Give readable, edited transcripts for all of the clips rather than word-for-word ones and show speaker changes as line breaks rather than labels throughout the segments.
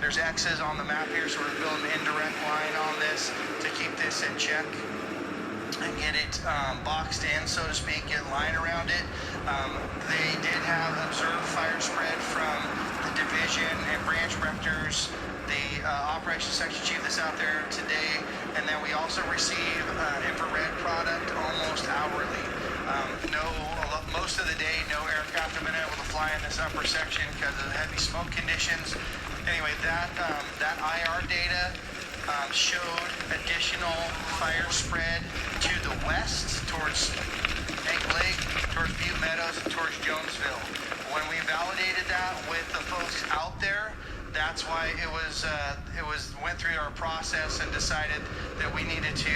There's X's on the map here, so we're building an indirect line on this to keep this in check and get it boxed in, so to speak, get line around it. They did have observed fire spread from the division and branch directors, the operations section chief that's out there today, and then we also receive infrared product almost hourly. Most of the day, no aircraft have been able to fly in this upper section because of the heavy smoke conditions. Anyway, that IR data showed additional fire spread to the west towards Egg Lake, towards Butte Meadows, and towards Jonesville. When we validated that with the folks out there, that's why it went through our process and decided that we needed to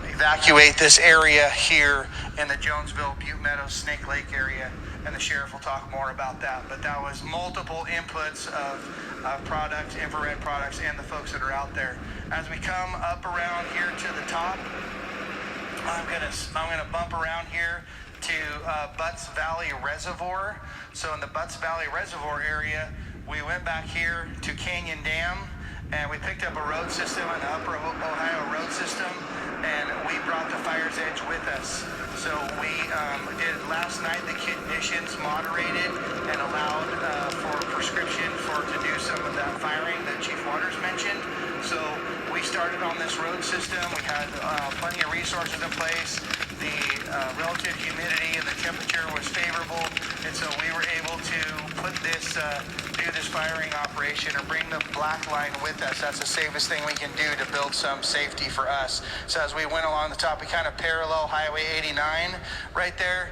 evacuate this area here in the Jonesville, Butte Meadows, Snake Lake area, and the sheriff will talk more about that. But that was multiple inputs of products, infrared products, and the folks that are out there. As we come up around here to the top, I'm gonna bump around here to Butts Valley Reservoir. So in the Butts Valley Reservoir area, we went back here to Canyon Dam, and we picked up a road system, an Upper Ohio road system, and we brought the fire's edge with us. So we did last night, the conditions moderated and allowed for prescription to do some of that firing that Chief Waters mentioned. So we started on this road system. We had plenty of resources in place. The relative humidity and the temperature was favorable, and so we were able to put this, do this firing operation or bring the black line with us. That's the safest thing we can do to build some safety for us. So as we went along the top, we kind of parallel Highway 89 right there,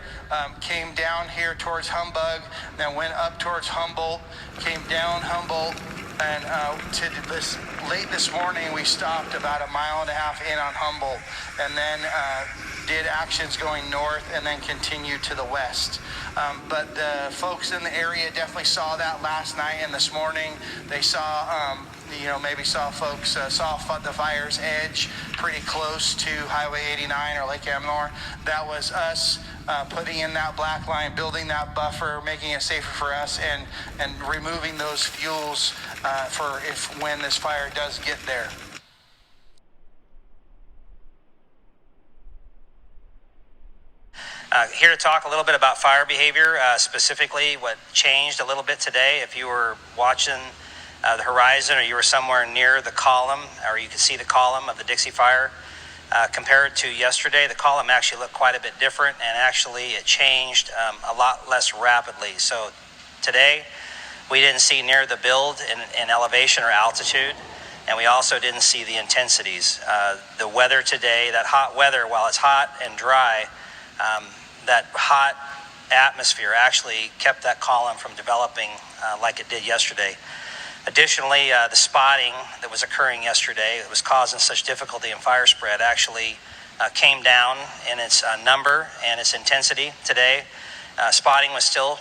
came down here towards Humbug, then went up towards Humboldt, came down Humboldt, and late this morning we stopped about 1.5 miles in on Humboldt, and then did actions going north and then continued to the west. But the folks in the area definitely saw that last night and this morning. They saw, maybe saw folks, saw the fire's edge pretty close to Highway 89 or Lake Amador. That was us putting in that black line, building that buffer, making it safer for us, and removing those fuels when this fire does get there.
Here to talk a little bit about fire behavior, specifically what changed a little bit today. If you were watching the horizon or you were somewhere near the column, or you could see the column of the Dixie Fire, compared to yesterday, the column actually looked quite a bit different, and actually it changed a lot less rapidly. So today, we didn't see near the build in elevation or altitude, and we also didn't see the intensities. The weather today, that hot weather, while it's hot and dry, that hot atmosphere actually kept that column from developing like it did yesterday. Additionally, the spotting that was occurring yesterday that was causing such difficulty in fire spread actually came down in its number and its intensity today. Spotting was still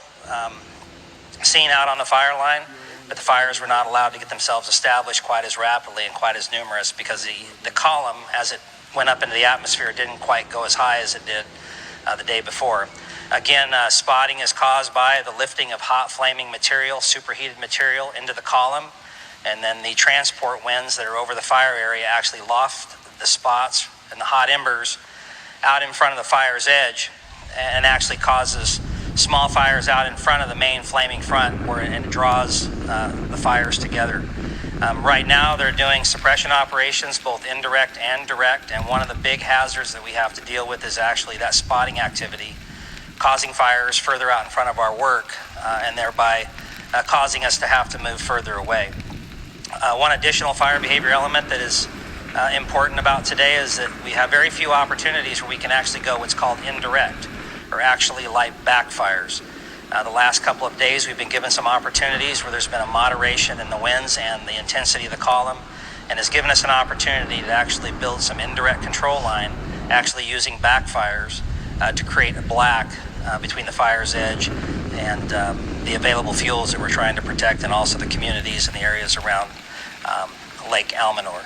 seen out on the fire line, but the fires were not allowed to get themselves established quite as rapidly and quite as numerous because the column, as it went up into the atmosphere, didn't quite go as high as it did the day before. Again, spotting is caused by the lifting of hot flaming material, superheated material into the column, and then the transport winds that are over the fire area actually loft the spots and the hot embers out in front of the fire's edge, and actually causes small fires out in front of the main flaming front and it draws the fires together. Right now they're doing suppression operations, both indirect and direct, and one of the big hazards that we have to deal with is actually that spotting activity, causing fires further out in front of our work and thereby causing us to have to move further away. One additional fire behavior element that is important about today is that we have very few opportunities where we can actually go what's called indirect, or actually light backfires. The last couple of days we've been given some opportunities where there's been a moderation in the winds and the intensity of the column, and has given us an opportunity to actually build some indirect control line, actually using backfires to create a black between the fire's edge and the available fuels that we're trying to protect, and also the communities and the areas around Lake Almanor.